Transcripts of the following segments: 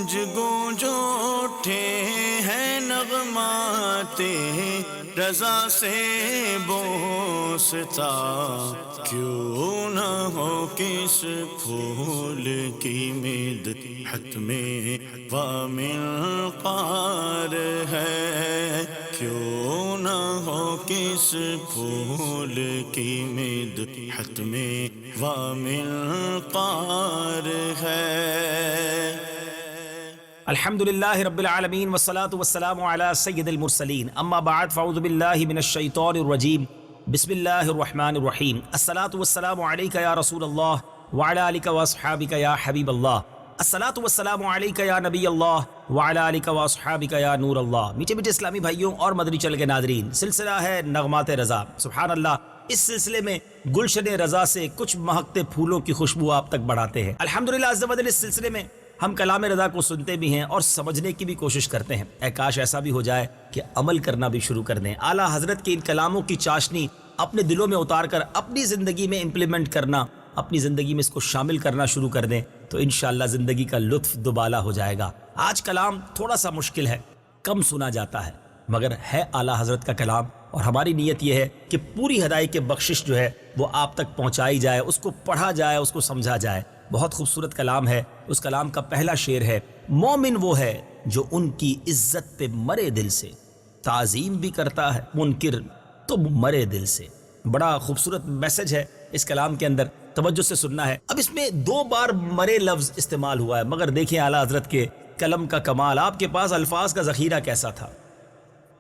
گونج گونج اٹھے ہیں نغمات رضا سے بوستا، کیوں نہ ہو کس پھول کی مدحت میں وامل قار ہے، کیوں نہ ہو کس پھول کی مدحت میں وامل قار ہے۔ الحمدللہ رب العالمین والصلاة والسلام علی سید المرسلین، اما بعد فاعوذ باللہ من الشیطان الرجیم، بسم اللہ الرحمن الرحیم۔ الصلاة والسلام علیک یا رسول اللہ وعلی آلک واصحابک یا حبیب اللہ، الصلاة والسلام علیک یا نبی اللہ وعلی آلک واصحابک یا نور اللہ۔ میٹھے میٹھے اسلامی بھائیوں اور مدنی چینل کے ناظرین، سلسلہ ہے نغمات رضا۔ سبحان اللہ، اس سلسلے میں گلشن رضا سے کچھ مہکتے پھولوں کی خوشبو آپ تک بڑھاتے ہیں۔ الحمدللہ عز و جل، اس سلسلے میں ہم کلام رضا کو سنتے بھی ہیں اور سمجھنے کی بھی کوشش کرتے ہیں۔ اے کاش ایسا بھی ہو جائے کہ عمل کرنا بھی شروع کر دیں، اعلیٰ حضرت کے ان کلاموں کی چاشنی اپنے دلوں میں اتار کر اپنی زندگی میں امپلیمنٹ کرنا، اپنی زندگی میں اس کو شامل کرنا شروع کر دیں تو انشاءاللہ زندگی کا لطف دوبالا ہو جائے گا۔ آج کلام تھوڑا سا مشکل ہے، کم سنا جاتا ہے، مگر ہے اعلیٰ حضرت کا کلام، اور ہماری نیت یہ ہے کہ پوری ہدایت کی بخشش جو ہے وہ آپ تک پہنچائی جائے، اس کو پڑھا جائے، اس کو سمجھا جائے۔ بہت خوبصورت کلام ہے۔ اس کلام کا پہلا شعر ہے، مومن وہ ہے جو ان کی عزت پہ مرے دل سے، تعظیم بھی کرتا ہے منکر تو مرے دل سے۔ بڑا خوبصورت میسج ہے اس کلام کے اندر، توجہ سے سننا ہے۔ اب اس میں 2 بار مرے لفظ استعمال ہوا ہے، مگر دیکھیں اعلیٰ حضرت کے قلم کا کمال، آپ کے پاس الفاظ کا ذخیرہ کیسا تھا۔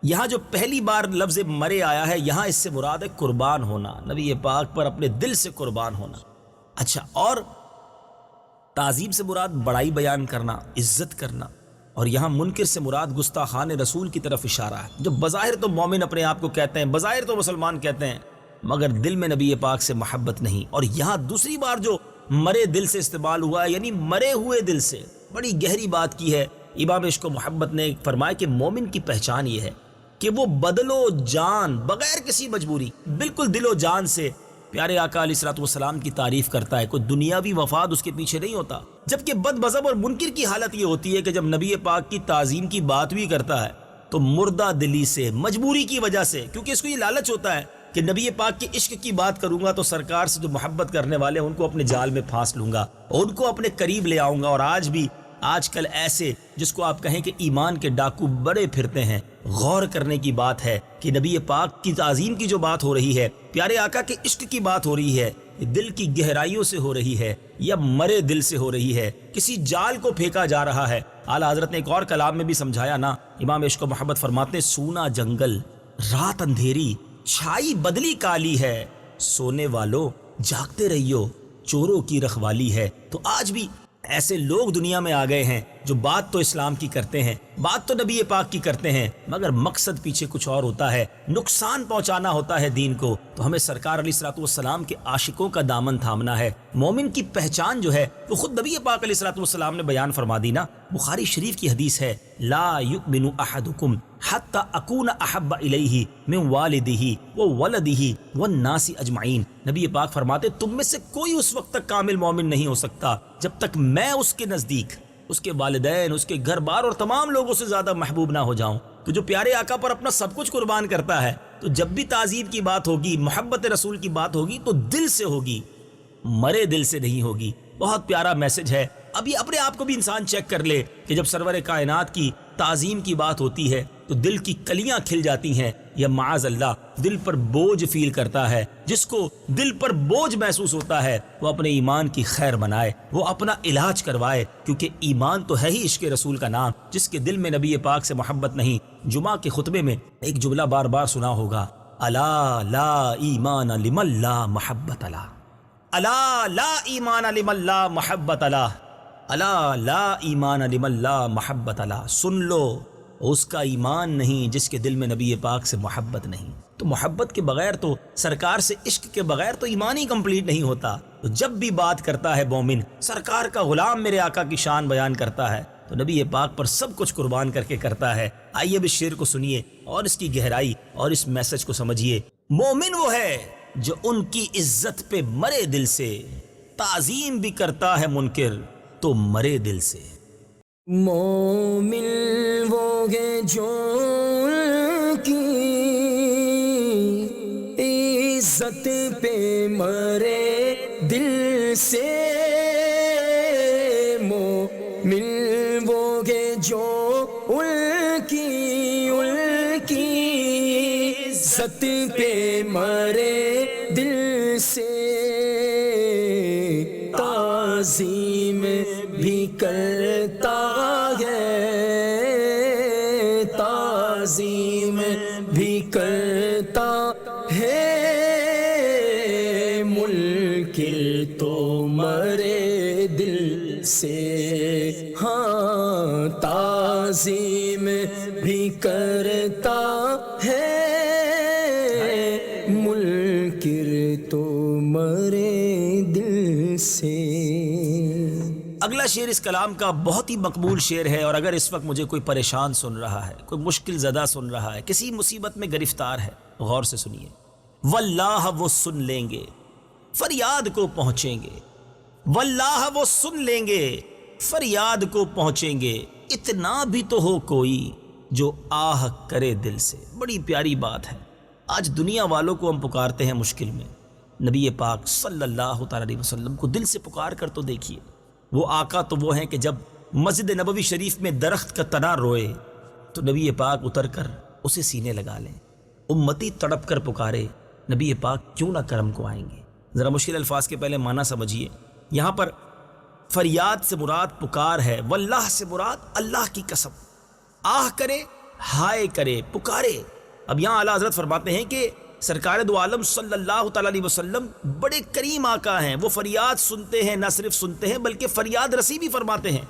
یہاں جو پہلی بار لفظ مرے آیا ہے، یہاں اس سے مراد ہے قربان ہونا، نبی پاک پر اپنے دل سے قربان ہونا۔ اچھا، اور تعظیم سے مراد بڑائی بیان کرنا، عزت کرنا، اور یہاں منکر سے مراد گستاخان رسول کی طرف اشارہ ہے، جو بظاہر تو مومن اپنے آپ کو کہتے ہیں، بظاہر تو مسلمان کہتے ہیں، مگر دل میں نبی پاک سے محبت نہیں۔ اور یہاں دوسری بار جو مرے دل سے استعمال ہوا ہے، یعنی مرے ہوئے دل سے، بڑی گہری بات کی ہے امام عشق و محبت نے۔ فرمایا کہ مومن کی پہچان یہ ہے کہ وہ بدل و جان، بغیر کسی مجبوری، بالکل دل و جان سے پیارے آقا علیہ الصلوۃ والسلام کی تعریف کرتا ہے، کوئی دنیاوی مفاد اس کے پیچھے نہیں ہوتا۔ جبکہ بد مذہب اور منکر کی حالت یہ ہوتی ہے کہ جب نبی پاک کی تعظیم کی بات بھی کرتا ہے تو مردہ دلی سے، مجبوری کی وجہ سے، کیونکہ اس کو یہ لالچ ہوتا ہے کہ نبی پاک کے عشق کی بات کروں گا تو سرکار سے جو محبت کرنے والے ہیں ان کو اپنے جال میں پھانس لوں گا، ان کو اپنے قریب لے آؤں گا۔ اور آج کل ایسے جس کو آپ کہیں کہ ایمان کے ڈاکو بڑے پھرتے ہیں۔ غور کرنے کی بات ہے کہ نبی پاک کی تعظیم کی جو بات ہو رہی ہے، پیارے آقا کے عشق کی بات ہو رہی ہے، دل کی گہرائیوں سے ہو رہی ہے یا مرے دل سے ہو رہی ہے، کسی جال کو پھینکا جا رہا ہے۔ اعلیٰ حضرت نے ایک اور کلام میں بھی سمجھایا نا، امام عشق و محبت فرماتے ہیں، سونا جنگل رات اندھیری چھائی بدلی کالی ہے، سونے والو جاگتے رہیو چوروں کی رکھوالی ہے۔ تو آج بھی ایسے لوگ دنیا میں آ گئے ہیں جو بات تو اسلام کی کرتے ہیں، بات تو نبی پاک کی کرتے ہیں، مگر مقصد پیچھے کچھ اور ہوتا ہے، نقصان پہنچانا ہوتا ہے دین کو۔ تو ہمیں سرکار علیہ الصلوۃ والسلام کے عاشقوں کا دامن تھامنا ہے۔ مومن کی پہچان جو ہے وہ خود نبی پاک علیہ الصلوۃ والسلام نے بیان فرما دی نا۔ بخاری شریف کی حدیث ہے، لا یؤمن احدکم حتی اکون احب الیہ من والدہ وولدہ والناس اجمعین۔ نبی پاک فرماتے تم میں سے کوئی اس وقت تک کامل مومن نہیں ہو سکتا جب تک میں اس کے نزدیک، اس کے والدین، اس کے گھر بار اور تمام لوگوں سے زیادہ محبوب نہ ہو جاؤں۔ تو جو پیارے آقا پر اپنا سب کچھ قربان کرتا ہے، تو جب بھی تعظیم کی بات ہوگی، محبت رسول کی بات ہوگی تو دل سے ہوگی، مرے دل سے نہیں ہوگی۔ بہت پیارا میسج ہے۔ ابھی اپنے آپ کو بھی انسان چیک کر لے کہ جب سرور کائنات کی تعظیم کی بات ہوتی ہے تو دل کی کلیاں کھل جاتی ہیں یا معاذ اللہ دل پر بوجھ فیل کرتا ہے۔ جس کو دل پر بوجھ محسوس ہوتا ہے وہ اپنے ایمان کی خیر منائے، وہ اپنا علاج کروائے، کیونکہ ایمان تو ہے ہی عشق رسول کا نام۔ جس کے دل میں نبی پاک سے محبت نہیں، جمعہ کے خطبے میں ایک جملہ بار بار سنا ہوگا، الا لا ایمان لمن لا محبت لا، الا لا ایمان لمن لا محبت لا، الا لا ایمان لمن لا محبت لا۔ سن لو، اس کا ایمان نہیں جس کے دل میں نبی پاک سے محبت نہیں۔ تو محبت کے بغیر تو، سرکار سے عشق کے بغیر تو ایمان ہی کمپلیٹ نہیں ہوتا۔ تو جب بھی بات کرتا ہے مومن، سرکار کا غلام میرے آقا کی شان بیان کرتا ہے تو نبی پاک پر سب کچھ قربان کر کے کرتا ہے۔ آئیے اب اس شعر کو سنیے اور اس کی گہرائی اور اس میسج کو سمجھیے۔ مومن وہ ہے جو ان کی عزت پہ مرے دل سے، تعظیم بھی کرتا ہے منکر تو مرے دل سے۔ مومن وہ ہے جو کی عزت پہ مرے دل سے، مومن وہ ہے جو ان کی عزت پہ مرے دل سے، تعظیم بھی کرتا ہے، تعظیم بھی کرتا ہے، منکر تو مرے دل سے، ہاں تعظیم بھی کرتا ہے، منکر تو مرے دل سے۔ اگلا شعر اس کلام کا بہت ہی مقبول شعر ہے، اور اگر اس وقت مجھے کوئی پریشان سن رہا ہے، کوئی مشکل زدہ سن رہا ہے، کسی مصیبت میں گرفتار ہے، غور سے سنیے۔ واللہ وہ سن لیں گے، فریاد کو پہنچیں گے، واللہ وہ سن لیں گے، فریاد کو پہنچیں گے، اتنا بھی تو ہو کوئی جو آہ کرے دل سے۔ بڑی پیاری بات ہے۔ آج دنیا والوں کو ہم پکارتے ہیں مشکل میں، نبی پاک صلی اللہ تعالی علیہ وسلم کو دل سے پکار کر تو دیکھیے۔ وہ آقا تو وہ ہیں کہ جب مسجد نبوی شریف میں درخت کا تنا روئے تو نبی پاک اتر کر اسے سینے لگا لیں۔ امتی تڑپ کر پکارے، نبی پاک کیوں نہ کرم کو آئیں گے۔ ذرا مشکل الفاظ کے پہلے معنی سمجھیے۔ یہاں پر فریاد سے مراد پکار ہے، واللہ سے مراد اللہ کی قسم۔ آہ کرے، ہائے کرے، پکارے۔ اب یہاں اعلیٰ حضرت فرماتے ہیں کہ سرکار دو عالم صلی اللہ تعالی علیہ وسلم بڑے کریم آقا ہیں، وہ فریاد سنتے ہیں، نہ صرف سنتے ہیں بلکہ فریاد رسی بھی فرماتے ہیں،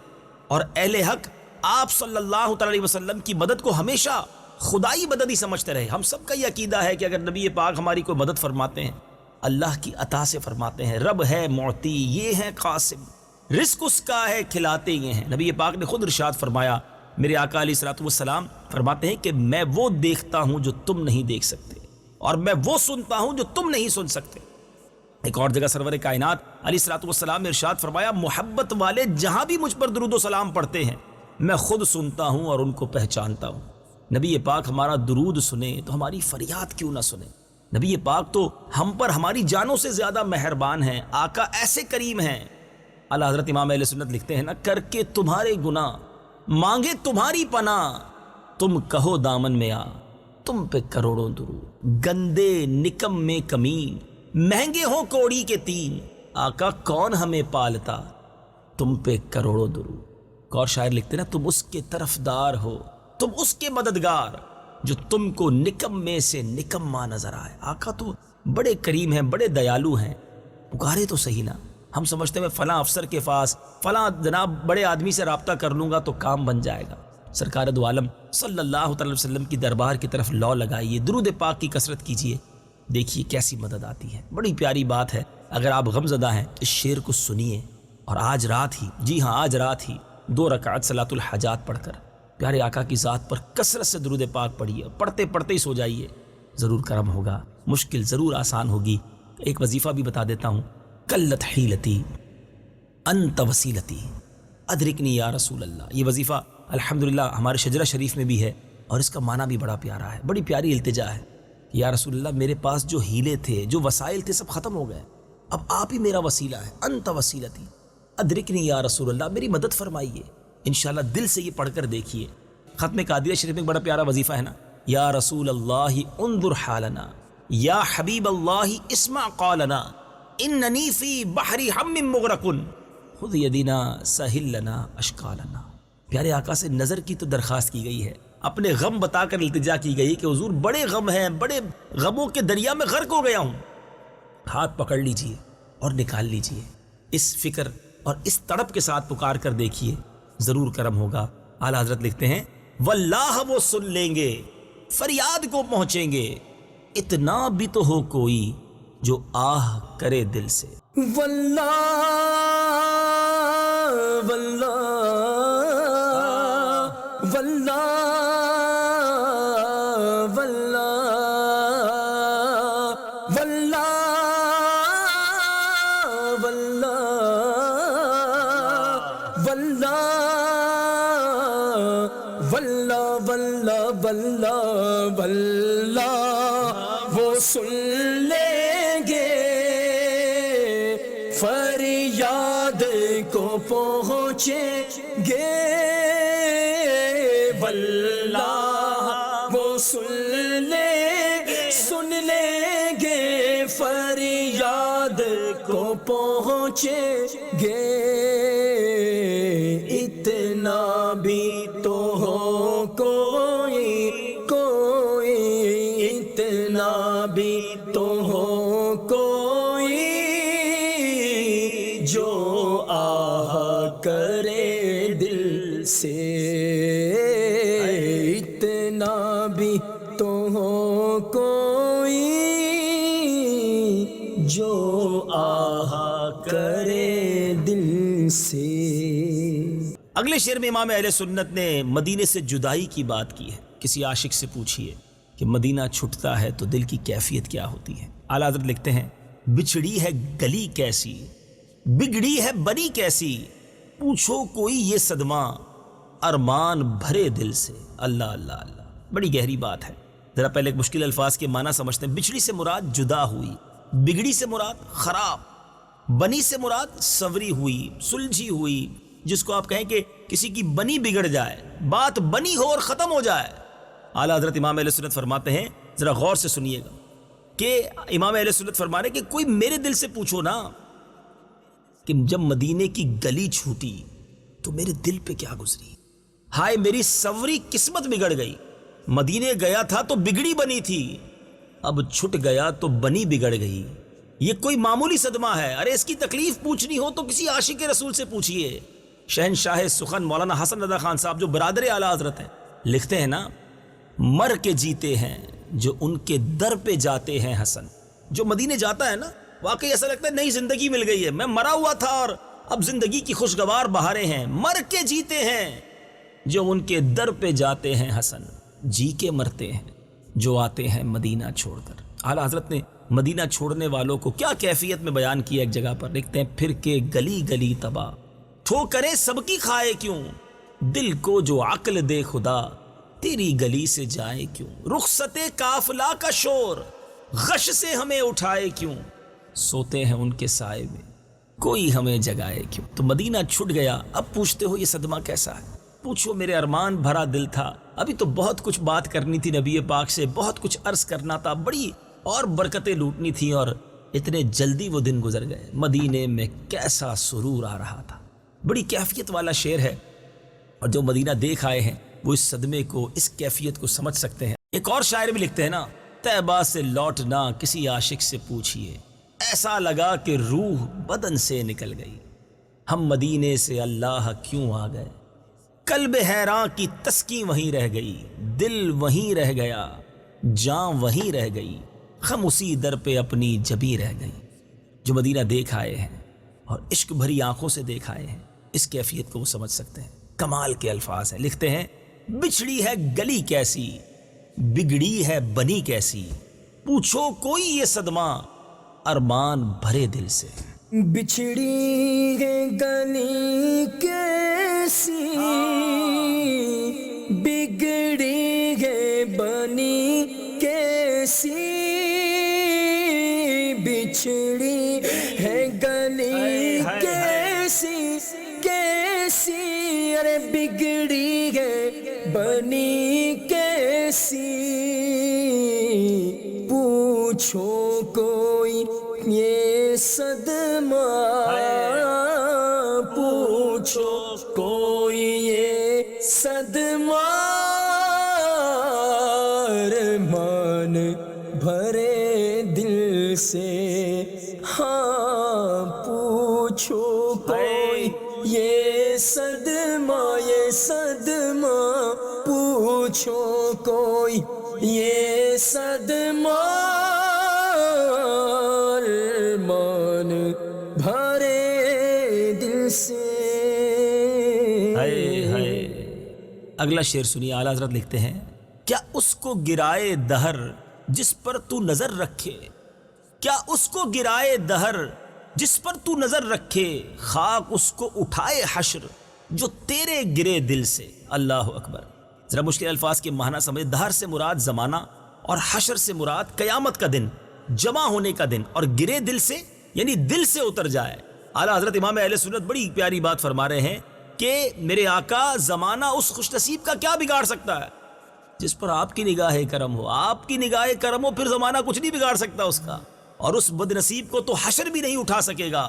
اور اہل حق آپ صلی اللہ تعالی علیہ وسلم کی مدد کو ہمیشہ خدائی مدد ہی سمجھتے رہے۔ ہم سب کا یہ عقیدہ ہے کہ اگر نبی پاک ہماری کوئی مدد فرماتے ہیں، اللہ کی عطا سے فرماتے ہیں۔ رب ہے معطی، یہ ہے قاسم، رزق اس کا ہے، کھلاتے یہ ہیں۔ نبی پاک نے خود ارشاد فرمایا، میرے آقا علیہ الصلوۃ والسلام فرماتے ہیں کہ میں وہ دیکھتا ہوں جو تم نہیں دیکھ سکتے، اور میں وہ سنتا ہوں جو تم نہیں سن سکتے۔ ایک اور جگہ سرور کائنات علیہ الصلوۃ والسلام نے ارشاد فرمایا، محبت والے جہاں بھی مجھ پر درود و سلام پڑھتے ہیں میں خود سنتا ہوں اور ان کو پہچانتا ہوں۔ نبی پاک ہمارا درود سنے تو ہماری فریاد کیوں نہ سنے؟ نبی پاک تو ہم پر ہماری جانوں سے زیادہ مہربان ہیں، آقا ایسے کریم ہیں۔ اعلیٰ حضرت امام اہل سنت لکھتے ہیں نا، کر کے تمہارے گناہ مانگے تمہاری پناہ، تم کہو دامن میں آ تم پہ کروڑوں درود، گندے نکم میں کمین مہنگے ہوں کوڑی کے تین، آقا کون ہمیں پالتا تم پہ کروڑوں درود۔ اور شاعر لکھتے نا، تم اس کے طرفدار ہو، تم اس کے مددگار جو تم کو نکم میں سے نکما نظر آئے۔ آقا تو بڑے کریم ہیں، بڑے دیالو ہیں، پکارے تو صحیح نا۔ ہم سمجھتے ہیں فلاں افسر کے پاس، فلاں جناب بڑے آدمی سے رابطہ کر لوں گا تو کام بن جائے گا۔ سرکار دو عالم صلی اللہ تعالی وسلم کی دربار کی طرف لو لگائیے، درود پاک کی کثرت کیجیے، دیکھیے کیسی مدد آتی ہے۔ بڑی پیاری بات ہے۔ اگر آپ غم زدہ ہیں اس شعر کو سنیے، اور آج رات ہی، جی ہاں آج رات ہی 2 رکعت صلاۃ الحاجات پڑھ کر پیارے آقا کی ذات پر کثرت سے درود پاک پڑھیے، پڑھتے پڑھتے ہی سو جائیے، ضرور کرم ہوگا، مشکل ضرور آسان ہوگی۔ ایک وظیفہ بھی بتا دیتا ہوں، قلت حیلتی انت وسیلتی ادرکنی یا رسول اللہ۔ یہ وظیفہ الحمدللہ ہمارے شجرہ شریف میں بھی ہے، اور اس کا معنی بھی بڑا پیارا ہے، بڑی پیاری التجا ہے کہ یا رسول اللہ میرے پاس جو ہیلے تھے، جو وسائل تھے، سب ختم ہو گئے، اب آپ ہی میرا وسیلہ ہے، انت وسیلتی ادرکنی یا رسول اللہ، میری مدد فرمائیے۔ انشاءاللہ دل سے یہ پڑھ کر دیکھیے۔ ختم قادریہ شریف میں ایک بڑا پیارا وظیفہ ہے نا، یا رسول اللہ انظر حالنا، یا حبیب اللہ اسمع قالنا، اننی فی بحر ہم مغرق خذ یدنا سہل لنا اشکالنا۔ پیارے آقا سے نظر کی تو درخواست کی گئی ہے، اپنے غم بتا کر التجا کی گئی کہ حضور بڑے غم ہیں، بڑے غموں کے دریا میں غرق ہو گیا ہوں، ہاتھ پکڑ لیجئے اور نکال لیجئے۔ اس فکر اور اس تڑپ کے ساتھ پکار کر دیکھیے، ضرور کرم ہوگا۔ اعلیٰ حضرت لکھتے ہیں، واللہ وہ سن لیں گے، فریاد کو پہنچیں گے، اتنا بھی تو ہو کوئی جو آہ کرے دل سے۔ واللہ واللہ واللہ واللہ واللہ واللہ واللہ واللہ واللہ واللہ واللہ وہ سن لیں گے فریاد کو پہنچیں گے واللہ وہ سن لیں گے فریاد کو پہنچیں گے اتنا بھی تو ہو کوئی اتنا بھی تو ہو کوئی جو آہ کرے دل سے اتنا بھی تو ہو کوئی جو آہ کرے دل سے۔ اگلے شعر میں امام اہل سنت نے مدینے سے جدائی کی بات کی ہے۔ کسی عاشق سے پوچھئے کہ مدینہ چھٹتا ہے تو دل کی کیفیت کیا ہوتی ہے۔ اعلیٰ حضرت لکھتے ہیں بچھڑی ہے گلی کیسی، بگڑی ہے بنی کیسی، پوچھو کوئی یہ صدمہ ارمان بھرے دل سے۔ اللہ اللہ اللہ، بڑی گہری بات ہے۔ ذرا پہلے ایک مشکل الفاظ کے معنی سمجھتے ہیں۔ بچھڑی سے مراد جدا ہوئی، بگڑی سے مراد خراب، بنی سے مراد سنوری ہوئی، سلجھی ہوئی، جس کو آپ کہیں کہ کسی کی بنی بگڑ جائے، بات بنی ہو اور ختم ہو جائے۔ اعلیٰ حضرت امام اہل سنت فرماتے ہیں، ذرا غور سے سنیے گا کہ امام اہل سنت فرما رہے کہ کوئی میرے دل سے پوچھو نا کہ جب مدینے کی گلی چھوٹی تو میرے دل پہ کیا گزری، ہائے میری سوری قسمت بگڑ گئی، مدینے گیا تھا تو بگڑی بنی تھی، اب چھٹ گیا تو بنی بگڑ گئی۔ یہ کوئی معمولی صدمہ ہے؟ ارے اس کی تکلیف پوچھنی ہو تو کسی عاشق رسول سے پوچھئے۔ شہنشاہ سخن مولانا حسن رضا خان صاحب جو برادر اعلیٰ حضرت ہیں لکھتے ہیں نا، مر کے جیتے ہیں جو ان کے در پہ جاتے ہیں حسن۔ جو مدینے جاتا ہے نا واقعی ایسا لگتا ہے نئی زندگی مل گئی ہے، میں مرا ہوا تھا اور اب زندگی کی خوشگوار بہاریں ہیں۔ مر کے جیتے ہیں جو ان کے در پہ جاتے ہیں حسن، جی کے مرتے ہیں جو آتے ہیں مدینہ چھوڑ کر۔ اعلیٰ حضرت نے مدینہ چھوڑنے والوں کو کیا کیفیت میں بیان کیا، ایک جگہ پر لکھتے ہیں پھر کے گلی گلی تباہ، ٹھوکریں سب کی کھائے کیوں، دل کو جو عقل دے خدا تیری گلی سے جائے کیوں، رخصت قافلہ کا شور غش سے ہمیں اٹھائے کیوں، سوتے ہیں ان کے سائے میں کوئی ہمیں جگائے کیوں۔ تو مدینہ چھٹ گیا، اب پوچھتے ہو یہ صدمہ کیسا ہے؟ پوچھو میرے ارمان بھرا دل تھا، ابھی تو بہت کچھ بات کرنی تھی نبی پاک سے، بہت کچھ عرض کرنا تھا، بڑی اور برکتیں لوٹنی تھی، اور اتنے جلدی وہ دن گزر گئے۔ مدینے میں کیسا سرور آ رہا تھا۔ بڑی کیفیت والا شعر ہے، اور جو مدینہ دیکھ آئے ہیں وہ اس صدمے کو، اس کیفیت کو سمجھ سکتے ہیں۔ ایک اور شاعر بھی لکھتے ہیں نا، طیبہ سے لوٹنا کسی عاشق سے پوچھئے، ایسا لگا کہ روح بدن سے نکل گئی، ہم مدینے سے اللہ کیوں آ گئے، قلب حیران کی تسکین وہیں رہ گئی، دل وہیں رہ گیا، جان وہیں رہ گئی، ہم اسی در پہ اپنی جبی رہ گئی۔ جو مدینہ دیکھ آئے ہیں اور عشق بھری آنکھوں سے دیکھ آئے ہیں، اس کیفیت کو وہ سمجھ سکتے ہیں۔ کمال کے الفاظ ہیں، لکھتے ہیں بچھڑی ہے گلی کیسی، بگڑی ہے بنی کیسی، پوچھو کوئی یہ صدمہ ارمان بھرے دل سے۔ بچھڑی ہے گلی کیسی، بگڑی ہے بنی کیسی، بچھڑی ہے گلی کیسی کیسی، ارے بگڑی ہے بنی کیسی، پوچھو کوئی یہ صدمہ، پوچھو کوئی یہ صدمہ ارمان بھرے دل سے، ہاں پوچھو کوئی یہ صدمہ، یہ صدمہ، پوچھو کوئی یہ صدمہ ارمان بھرے دل سے۔ اگلا شعر سنیے، اعلیٰ حضرت لکھتے ہیں کیا اس کو گرائے دہر جس پر تو نظر رکھے، کیا اس کو گرائے دہر جس پر تو نظر رکھے، خاک اس کو اٹھائے حشر جو تیرے گرے دل سے۔ اللہ اکبر۔ ذرا مشکل الفاظ کے معنی سمجھ. دہر سے مراد زمانہ اور حشر سے مراد قیامت کا دن، جمع ہونے کا دن، اور گرے دل سے یعنی دل سے اتر جائے. اعلیٰ حضرت امام اہل سنت بڑی پیاری بات فرما رہے ہیں کہ میرے آقا زمانہ اس خوش نصیب کا کیا بگاڑ سکتا ہے جس پر آپ کی نگاہ کرم ہو. آپ کی نگاہ کرم ہو پھر زمانہ کچھ نہیں بگاڑ سکتا اس کا. اور اس بد نصیب کو تو حشر بھی نہیں اٹھا سکے گا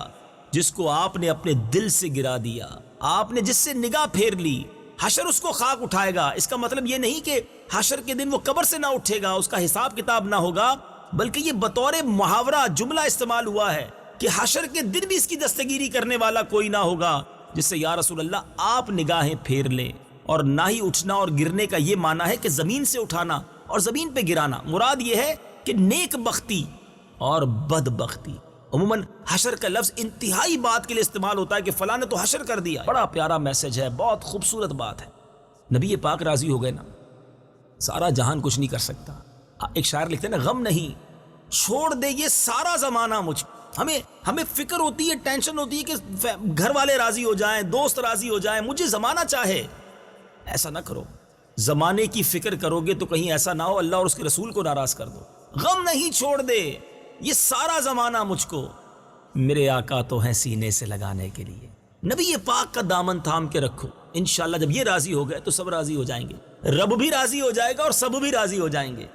جس کو آپ نے اپنے دل سے گرا دیا. آپ نے جس سے نگاہ پھیر لی، حشر اس کو خاک اٹھائے گا. اس کا مطلب یہ نہیں کہ حشر کے دن وہ قبر سے نہ اٹھے گا، اس کا حساب کتاب نہ ہوگا، بلکہ یہ بطور محاورہ جملہ استعمال ہوا ہے کہ حشر کے دن بھی اس کی دستگیری کرنے والا کوئی نہ ہوگا جس سے یا رسول اللہ آپ نگاہیں پھیر لیں. اور نہ ہی اٹھنا اور گرنے کا یہ معنی ہے کہ زمین سے اٹھانا اور زمین پہ گرانا. مراد یہ ہے کہ نیک بختی اور بد بختی. عموماً حشر کا لفظ انتہائی بات کے لیے استعمال ہوتا ہے کہ فلاں نے تو حشر کر دیا. بڑا پیارا میسج ہے، بہت خوبصورت بات ہے. نبی پاک راضی ہو گئے نا، سارا جہان کچھ نہیں کر سکتا. ایک شاعر لکھتے ہیں نا، غم نہیں چھوڑ دے یہ سارا زمانہ مجھ. ہمیں فکر ہوتی ہے، ٹینشن ہوتی ہے کہ گھر والے راضی ہو جائیں، دوست راضی ہو جائیں، مجھے زمانہ چاہے. ایسا نہ کرو. زمانے کی فکر کرو گے تو کہیں ایسا نہ ہو اللہ اور اس کے رسول کو ناراض کر دو. غم نہیں چھوڑ دے یہ سارا زمانہ مجھ کو، میرے آقا تو ہیں سینے سے لگانے کے لیے. نبی پاک کا دامن تھام کے رکھو، انشاءاللہ جب یہ راضی ہو گئے تو سب راضی ہو جائیں گے. رب بھی راضی ہو جائے گا اور سب بھی راضی ہو جائیں گے.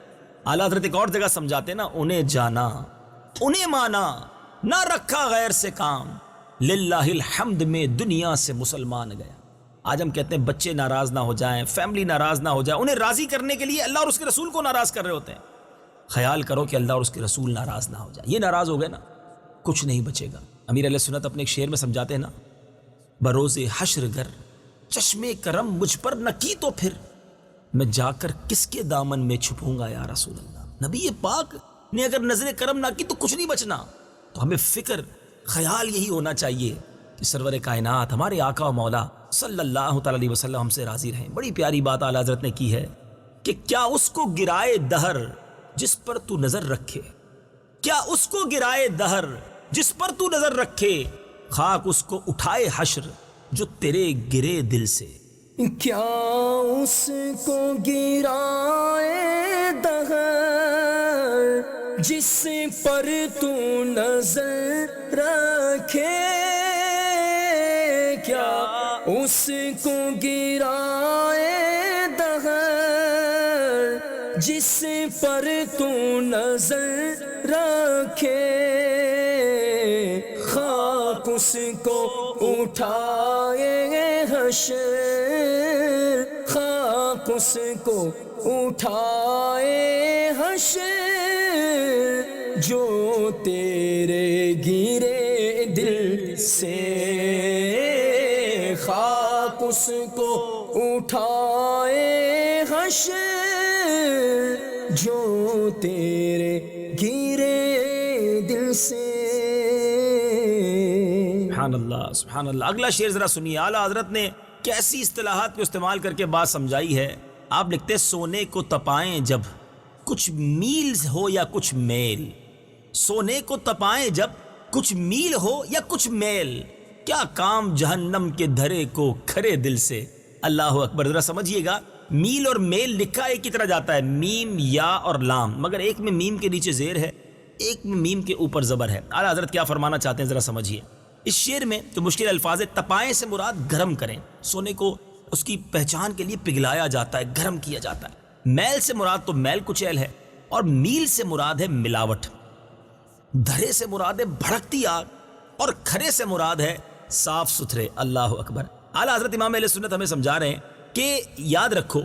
اعلیٰ حضرت ایک اور جگہ سمجھاتے نا، انہیں جانا انہیں مانا نہ رکھا غیر سے کام، للہ الحمد میں دنیا سے مسلمان گیا. آج ہم کہتے ہیں بچے ناراض نہ ہو جائیں، فیملی ناراض نہ ہو جائے، انہیں راضی کرنے کے لیے اللہ اور اس کے رسول کو ناراض کر رہے ہوتے ہیں. خیال کرو کہ اللہ اور اس کے رسول ناراض نہ ہو جائے. یہ ناراض ہو گئے نا کچھ نہیں بچے گا. امیر علیہ سنت اپنے ایک شعر میں سمجھاتے ہیں نا، بروز حشر گر چشمے کرم مجھ پر نہ کی تو پھر میں جا کر کس کے دامن میں چھپوں گا یا رسول اللہ. نبی پاک نے اگر نظر کرم نہ کی تو کچھ نہیں بچنا. تو ہمیں فکر خیال یہی ہونا چاہیے کہ سرور کائنات ہمارے آقا و مولا صلی اللہ تعالی علیہ وسلم ہم سے راضی رہیں. بڑی پیاری بات اعلیٰ حضرت نے کی ہے کہ کیا اس کو گرائے دہر جس پر تو نظر رکھے، کیا اس کو گرائے دہر جس پر تو نظر رکھے، خاک اس کو اٹھائے حشر جو تیرے گرے دل سے. کیا اس کو گرائے دہر جس پر تو نظر رکھے، کیا اس کو گرائے دہر جس پر تو نظر رکھے، خاک اس کو اٹھائے حشر، خاک اس کو اٹھائے حشر جو تیرے گرے دل سے، خاک اس کو اٹھائے حشر جو تیرے گرے دل سے. سبحان اللہ سبحان اللہ. اگلا شعر ذرا سنیے. اعلیٰ حضرت نے کیسی اصطلاحات کو استعمال کر کے بات سمجھائی ہے. آپ لکھتے سونے کو تپائیں جب کچھ میل ہو یا کچھ میل، سونے کو تپائیں جب کچھ میل ہو یا کچھ میل، کیا کام جہنم کے دھرے کو کھرے دل سے. اللہ اکبر. ذرا سمجھیے گا، میل اور میل لکھا ایک کی طرح جاتا ہے، میم یا اور لام، مگر ایک میں میم کے نیچے زیر ہے، ایک میں میم کے اوپر زبر ہے. اعلیٰ حضرت کیا فرمانا چاہتے ہیں ذرا سمجھیے. اس شعر میں تو مشکل الفاظ ہے. تپائیں سے مراد گرم کریں، سونے کو اس کی پہچان کے لیے پگھلایا جاتا ہے، گرم کیا جاتا ہے. میل سے مراد تو میل کچیل ہے، اور میل سے مراد ہے ملاوٹ. دھرے سے مراد ہے بھڑکتی آگ، اور کھرے سے مراد ہے صاف ستھرے. اللہ اکبر. اعلیٰ حضرت امام اہل سنت ہمیں سمجھا رہے ہیں کہ یاد رکھو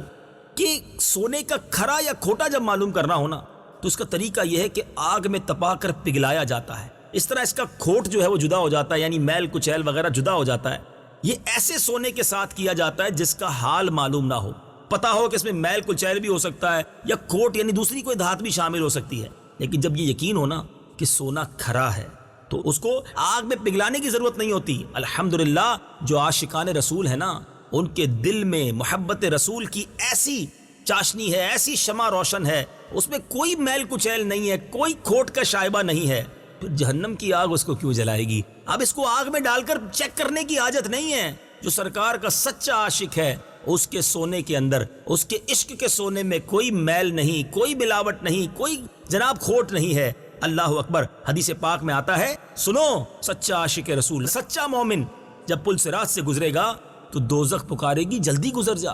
کہ سونے کا کھرا یا کھوٹا جب معلوم کرنا ہونا تو اس کا طریقہ یہ ہے کہ آگ میں تپا کر پگھلایا جاتا ہے. اس طرح اس کا کھوٹ جو ہے وہ جدا ہو جاتا ہے، یعنی میل کچیل وغیرہ جدا ہو جاتا ہے. یہ ایسے سونے کے ساتھ کیا جاتا ہے جس کا حال معلوم نہ ہو، پتا ہو کہ اس میں میل کچیل بھی ہو سکتا ہے یا کھوٹ یعنی دوسری کوئی دھات بھی شامل ہو سکتی ہے. لیکن جب یہ یقین ہونا کہ سونا کھرا ہے تو اس کو آگ میں پگھلانے کی ضرورت نہیں ہوتی. الحمدللہ جو عاشقان رسول ہے نا، ان کے دل میں محبت رسول کی ایسی چاشنی ہے، ایسی شمع روشن ہے، اس میں کوئی میل کچیل نہیں ہے، کوئی کھوٹ کا شائبہ نہیں ہے. پھر جہنم کی آگ اس کو کیوں جلائے گی؟ اب اس کو آگ میں ڈال کر چیک کرنے کی حاجت نہیں ہے. جو سرکار کا سچا عاشق ہے اس کے سونے کے اندر، اس کے عشق کے سونے میں کوئی میل نہیں، کوئی ملاوٹ نہیں، کوئی جناب کھوٹ نہیں ہے۔ اللہ اکبر۔ حدیث پاک میں آتا ہے، سنو، سچا عاشق رسول، سچا مومن جب پل صراط سے گزرے گا تو دوزخ پکارے گی، جلدی گزر جا،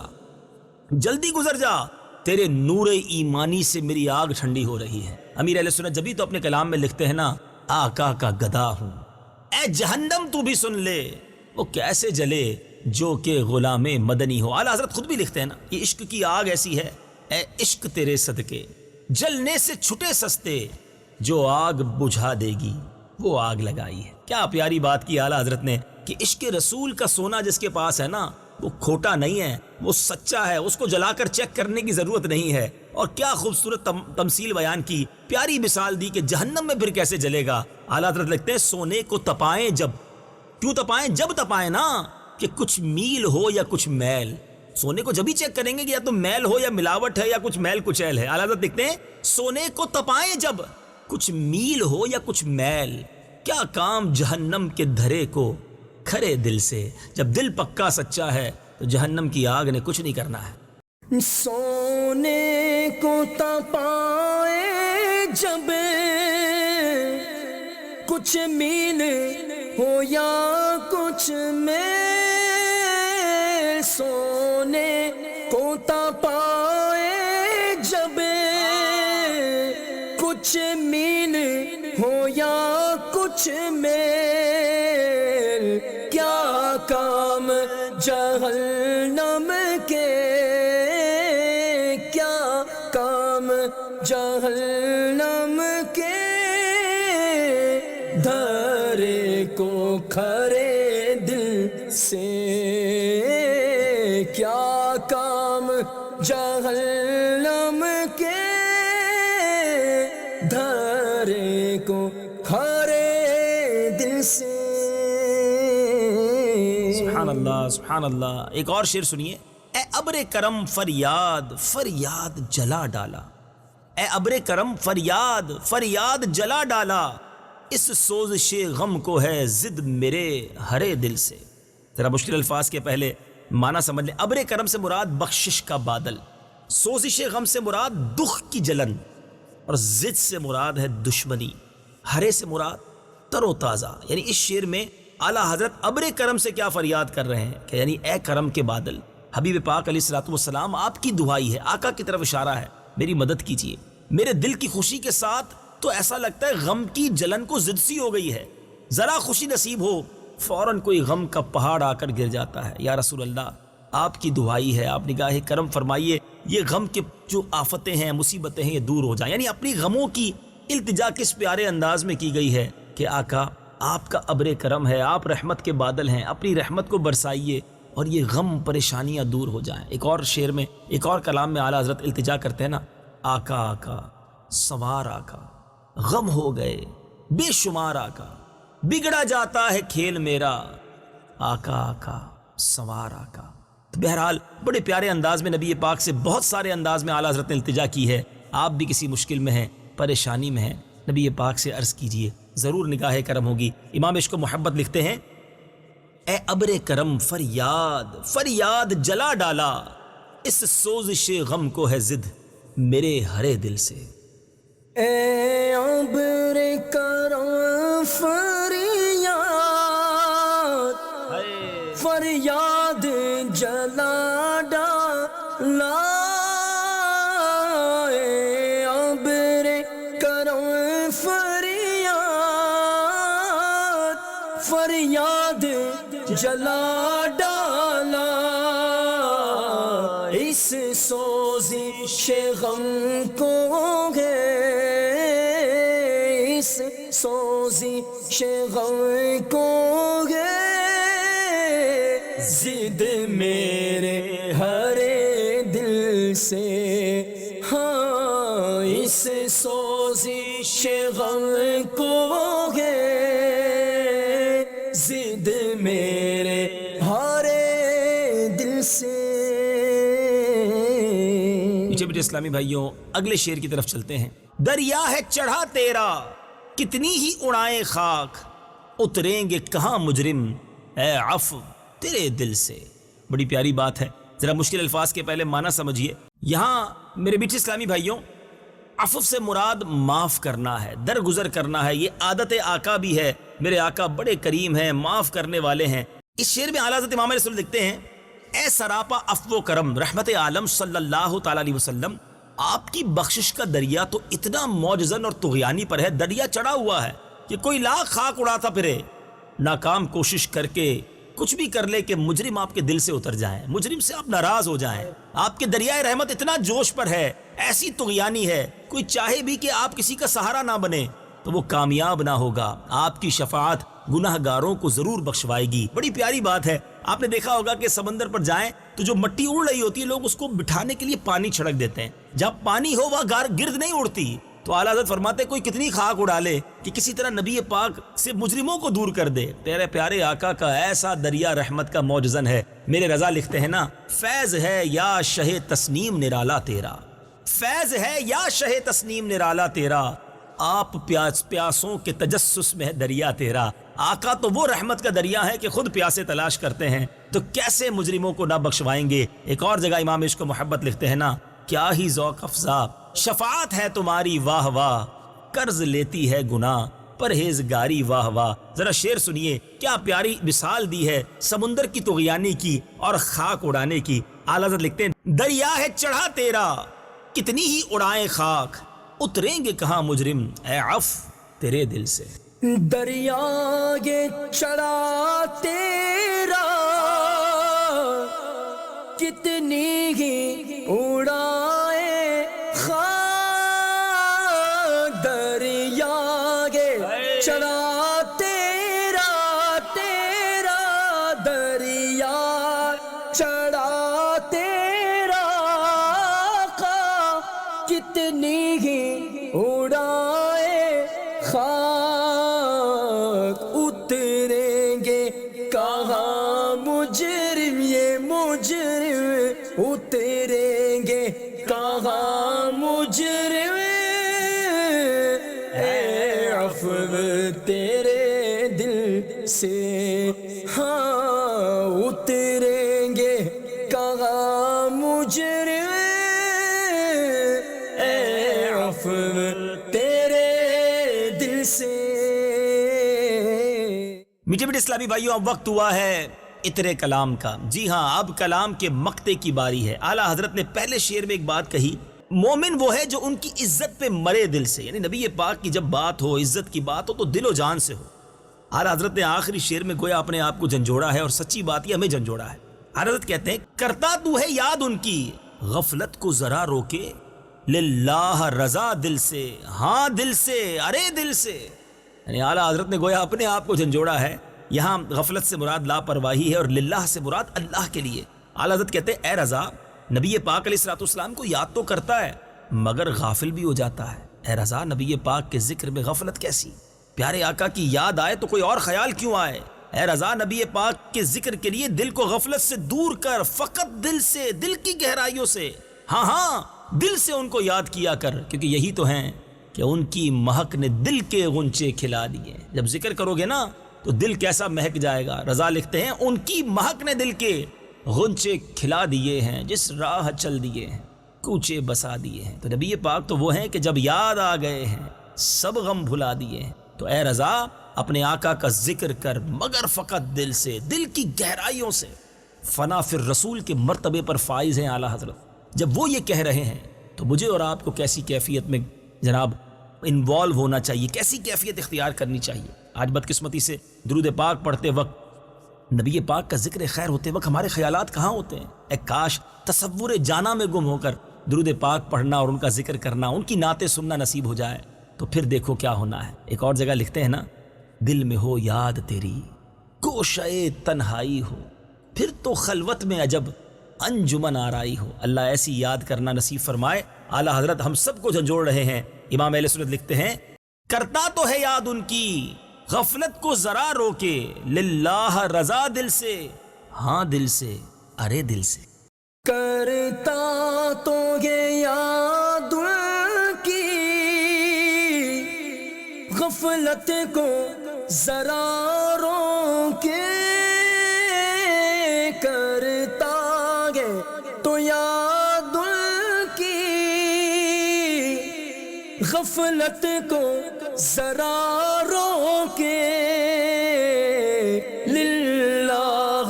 جلدی گزر جا، تیرے نور ایمانی سے میری آگ ٹھنڈی ہو رہی ہے۔ امیر اہل سنت جبھی تو اپنے کلام میں لکھتے ہیں نا، آقا کا گدا ہوں، اے جہنم تو بھی سن لے، وہ کیسے جلے جو کہ غلام مدنی ہو۔ اعلیٰ حضرت خود بھی لکھتے ہیں نا، یہ عشق کی آگ ایسی ہے، اے عشق تیرے صدقے جلنے سے چھٹے سستے، جو آگ بجھا دے گی وہ آگ لگائی ہے۔ کیا پیاری بات کی اعلیٰ حضرت نے کہ عشق رسول کا سونا جس کے پاس ہے نا، وہ کھوٹا نہیں ہے، وہ سچا ہے، اس کو جلا کر چیک کرنے کی ضرورت نہیں ہے۔ اور کیا خوبصورت تمثیل بیان کی، پیاری مثال دی کہ جہنم میں پھر کیسے جلے گا۔ اعلیٰ حضرت لکھتے ہیں، سونے کو تپائیں جب، کیوں تپائیں؟ جب تپائیں نا کہ کچھ میل ہو یا کچھ میل۔ سونے کو جب ہی چیک کریں گے کہ یا تو میل ہو یا ملاوٹ ہے یا کچھ میل کچیل ہے۔ اعلیٰ حضرت لکھتے ہیں، سونے کو تپائیں جب کچھ میل ہو یا کچھ میل، کیا کام جہنم کے دھرے کو کھرے دل سے۔ جب دل پکا سچا ہے تو جہنم کی آگ نے کچھ نہیں کرنا ہے۔ سونے کو تپائے جب کچھ میل ہو یا کچھ میل، سونے کو تپائے جب کچھ میل ہو یا کچھ میل، کیا کام جہنم کے، کیا کام جہنم کے دھرے کو کھرے دل سے، کیا کام جہنم کے دھرے کو کھرے دل سے۔ سبحان اللہ، سبحان اللہ۔ ایک اور شعر سنیے، اے ابر کرم فریاد فریاد جلا ڈالا، اے ابر کرم فریاد فریاد جلا ڈالا، اس سوزش غم کو ہے ضد میرے ہرے دل سے۔ ذرا مشکل الفاظ کے پہلے معنی سمجھ لیں۔ ابر کرم سے مراد بخشش کا بادل، سوزش غم سے مراد دکھ کی جلن، اور ضد سے مراد ہے دشمنی، ہرے سے مراد تر و تازہ۔ یعنی اس شعر میں اعلیٰ حضرت ابر کرم سے کیا فریاد کر رہے ہیں کہ یعنی اے کرم کے بادل، حبیب پاک علیہ الصلوۃ والسلام آپ کی دعائی ہے، آقا کی طرف اشارہ ہے، میری مدد کیجیے۔ میرے دل کی خوشی کے ساتھ تو ایسا لگتا ہے غم کی جلن کو ضد سی ہو گئی ہے، ذرا خوشی نصیب ہو فوراً کوئی غم کا پہاڑ آ کر گر جاتا ہے۔ یا رسول اللہ، آپ کی دعائی ہے، آپ نگاہ کرم فرمائیے، یہ غم کے جو آفتیں ہیں، مصیبتیں ہیں، یہ دور ہو جائیں۔ یعنی اپنی غموں کی التجا کس پیارے انداز میں کی گئی ہے کہ آقا آپ کا ابر کرم ہے، آپ رحمت کے بادل ہیں، اپنی رحمت کو برسائیے اور یہ غم پریشانیاں دور ہو جائیں۔ ایک اور شعر میں، ایک اور کلام میں اعلیٰ حضرت التجا کرتے ہیں نا، آقا آقا سوار آقا، غم ہو گئے بے شمار آقا، بگڑا جاتا ہے کھیل میرا، آقا آقا سوار آقا۔ تو بہرحال بڑے پیارے انداز میں نبی پاک سے بہت سارے انداز میں اعلیٰ حضرت نے التجا کی ہے۔ آپ بھی کسی مشکل میں ہیں، پریشانی میں ہیں، نبی پاک سے عرض کیجئے، ضرور نگاہ کرم ہوگی۔ امام عشق و محبت لکھتے ہیں، اے ابر کرم فریاد فریاد جلا ڈالا، اس سوزش غم کو ہے ضد میرے ہرے دل سے۔ اے ابر کرم فریاد فریاد جلا ڈالا، اے ابر کرم فریاد فریاد جلا ڈالا، اس سوزش غم کو ہے، اس سوزش غم کو ہے ضد میرے ہرے دل سے، ہاں اس سوزش غم کو ہے ضد میرے ہرے دل سے۔ پیچھے بیٹھے اسلامی بھائیوں، اگلے شعر کی طرف چلتے ہیں۔ دریا ہے چڑھا تیرا کتنی ہی اڑائیں خاک، اتریں گے کہاں مجرم اے عفو تیرے دل سے۔ بڑی پیاری بات ہے ذرا مشکل الفاظ کے پہلے معنی سمجھیے. یہاں میرے بیٹے اسلامی بھائیوں، عفو سے مراد معاف کرنا ہے، درگزر کرنا ہے. یہ عادت آقا بھی ہے. میرے آقا بڑے کریم ہیں، معاف کرنے والے ہیں. اس شعر میں اعلیٰ حضرت امام علیہ السلام لکھتے ہیں، اے سراپا عفو و کرم رحمت عالم صلی اللہ تعالی علیہ وسلم، آپ کی بخشش کا دریا تو اتنا معجزن اور طغیانی پر ہے، دریا چڑھا ہوا ہے کہ کوئی لاکھ خاک اڑاتا پھرے، ناکام کوشش کر کے کچھ بھی کر لے کہ مجرم آپ کے دل سے اتر جائیں، مجرم سے آپ ناراض ہو جائیں. آپ کے دریائے رحمت اتنا جوش پر ہے، ایسی طغیانی ہے، کوئی چاہے بھی کہ آپ کسی کا سہارا نہ بنے تو وہ کامیاب نہ ہوگا. آپ کی شفاعت گناہ گاروں کو ضرور بخشوائے گی. بڑی پیاری بات ہے. آپ نے دیکھا ہوگا کہ سمندر پر جائیں تو جو مٹی اڑ رہی ہوتی ہے، لوگ اس کو بٹھانے کے لیے پانی چھڑک دیتے ہیں. جب پانی ہو وہاں گرد نہیں اڑتی. تو اعلیٰ حضرت فرماتے کوئی کتنی خاک اڑا لے کہ کسی طرح نبی پاک سے مجرموں کو دور کر دے. تیرے پیارے آقا کا ایسا دریا رحمت کا معجزن ہے. میرے رضا لکھتے ہیں نا، فیض ہے یا شہ تسنیم نرالا تیرا، فیض ہے یا شہ تسنیم نرالا تیرا، آپ پیاسوں کے تجسس میں ہے دریا تیرا. آقا تو وہ رحمت کا دریا ہے کہ خود پیاسے تلاش کرتے ہیں، تو کیسے مجرموں کو نہ بخشوائیں گے. ایک اور جگہ امام عشق و محبت لکھتے ہیں نا، کیا ہی ذوق افزا شفاعت ہے تمہاری واہ واہ، قرض لیتی ہے گناہ پرہیزگاری واہ واہ. ذرا شعر سنیے، کیا پیاری مثال دی ہے سمندر کی طغیانی کی اور خاک اڑانے کی. اعلیٰ حضرت لکھتے ہیں، دریا ہے چڑھا تیرا کتنی ہی اڑائیں خاک، اتریں گے کہاں مجرم اے عفو تیرے دل سے. دریا یہ چڑھا تیرا کتنی ہی اڑائے خاک، دریا یہ چڑھا تیرا دریا چڑھا تیرا خاک، کتنی ہی اڑائے خاک، اتریں گے کہاں مجرم یہ مجرم، اتریں گے کہاں مجرم اے عفو تیرے دل سے، ہاں اتریں گے کہاں مجرم اے عفو تیرے دل سے. میٹھے میٹھے اسلامی بھائیوں، اب وقت ہوا ہے اترے کلام کا. جی ہاں، اب کلام کے مقتے کی باری ہے. اعلیٰ حضرت نے پہلے شعر میں ایک بات کہی، مومن وہ ہے جو ان کی عزت پہ مرے دل سے، یعنی نبی پاک کی جب بات ہو، عزت کی بات ہو تو دل و جان سے ہو. اعلیٰ حضرت نے آخری شعر میں گویا اپنے آپ کو جھنجھوڑا ہے، اور سچی بات یہ ہمیں جھنجھوڑا ہے. اعلیٰ حضرت کہتے ہیں، کرتا تو ہے یاد ان کی غفلت کو ذرا روکے، للہ رضا دل سے، ہاں دل سے، ارے دل سے. یعنی اعلیٰ حضرت نے گویا اپنے آپ کو جھنجھوڑا ہے. یہاں غفلت سے مراد لاپرواہی ہے، اور للہ سے مراد اللہ کے لیے. اعلیٰ حضرت کہتے ہیں، اے رضا، نبی پاک علیہ السلام کو یاد تو کرتا ہے مگر غافل بھی ہو جاتا ہے. اے رضا، نبی پاک کے ذکر میں غفلت کیسی؟ پیارے آقا کی یاد آئے تو کوئی اور خیال کیوں آئے؟ اے رضا، نبی پاک کے ذکر کے لیے دل کو غفلت سے دور کر، فقط دل سے، دل کی گہرائیوں سے، ہاں دل سے ان کو یاد کیا کر، کیونکہ یہی تو ہیں کہ ان کی مہک نے دل کے غنچے کھلا دیے. جب ذکر کرو گے نا تو دل کیسا مہک جائے گا. رضا لکھتے ہیں، ان کی مہک نے دل کے غنچے کھلا دیے ہیں، جس راہ چل دیے ہیں کوچے بسا دیے ہیں. تو نبی پاک تو وہ ہیں کہ جب یاد آ گئے ہیں سب غم بھلا دیے ہیں. تو اے رضا، اپنے آقا کا ذکر کر مگر فقط دل سے، دل کی گہرائیوں سے. فنا فی الرسول کے مرتبے پر فائز ہیں اعلیٰ حضرت. جب وہ یہ کہہ رہے ہیں تو مجھے اور آپ کو کیسی کیفیت میں جناب انوالو ہونا چاہیے، کیسی کیفیت اختیار کرنی چاہیے. آج بدقسمتی سے درود پاک پڑھتے وقت، نبی پاک کا ذکر خیر ہوتے وقت ہمارے خیالات کہاں ہوتے ہیں؟ اے کاش تصور جانا میں گم ہو کر درود پاک پڑھنا اور ان کا ذکر کرنا، ان کی نعتیں سننا نصیب ہو جائے تو پھر دیکھو کیا ہونا ہے. ایک اور جگہ لکھتے ہیں نا، دل میں ہو یاد تیری گوشے تنہائی ہو، پھر تو خلوت میں عجب انجمن آرائی ہو. اللہ ایسی یاد کرنا نصیب فرمائے. اعلیٰ حضرت ہم سب کو جھنجھوڑ رہے ہیں. امام اہل سنت لکھتے ہیں، کرتا تو ہے یاد ان کی غفلت کو ذرا روکے، للہ رضا دل سے، ہاں دل سے، ارے دل سے. کرتا تو یہ یاد ان کی غفلت کو ذرا روکے، کرتا یہ تو یاد ان کی غفلت کو ذرا روکے، للہ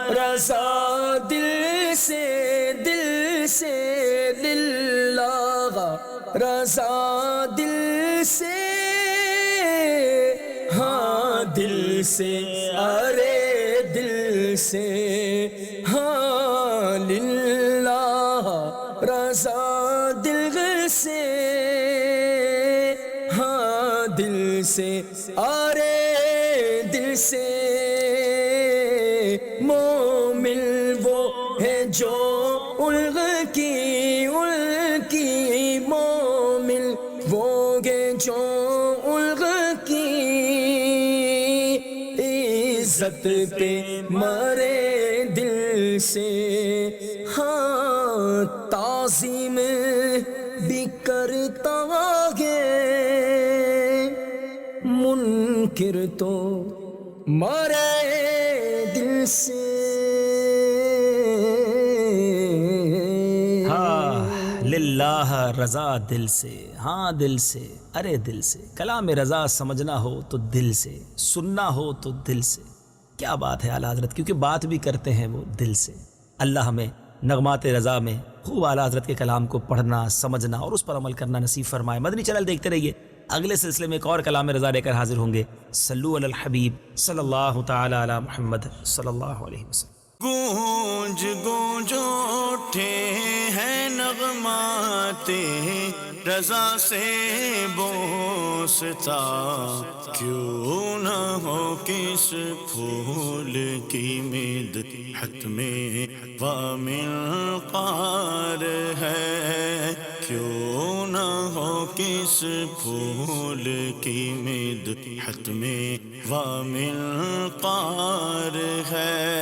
رضا دل سے للہ رضا دل سے، ہاں دل سے، ارے دل سے، ہاں للہ رضا دل سے، ہاں دل سے، ارے دل سے۔ مومن وہ ہے جو الغ کی مومن وہ ہے جو الغ کی عزت پہ مرے دل سے، ہاں تعظیم بھی کرتا ہے، منکر تو مرے دل سے۔ ہاں للہ رضا دل سے، ہاں دل سے، ارے دل سے۔ کلام رضا سمجھنا ہو تو دل سے، سننا ہو تو دل سے۔ کیا بات ہے اعلیٰ حضرت، کیونکہ بات بھی کرتے ہیں وہ دل سے۔ اللہ ہمیں نغمات رضا میں خوب اعلیٰ حضرت کے کلام کو پڑھنا، سمجھنا اور اس پر عمل کرنا نصیب فرمائے۔ مدنی چینل دیکھتے رہیے، اگلے سلسلے میں ایک اور کلام رضا لے کر حاضر ہوں گے۔ صلو علی الحبیب صلی اللہ تعالی علی محمد صلی اللہ علیہ وسلم۔ گونج گونج اٹھے ہیں نغمات رضا سے بوستا، کیوں نہ ہو کس پھول کی مدحت میں وامل قار ہے، کیوں نہ ہو کس پھول کی مدحت میں وامل قار ہے۔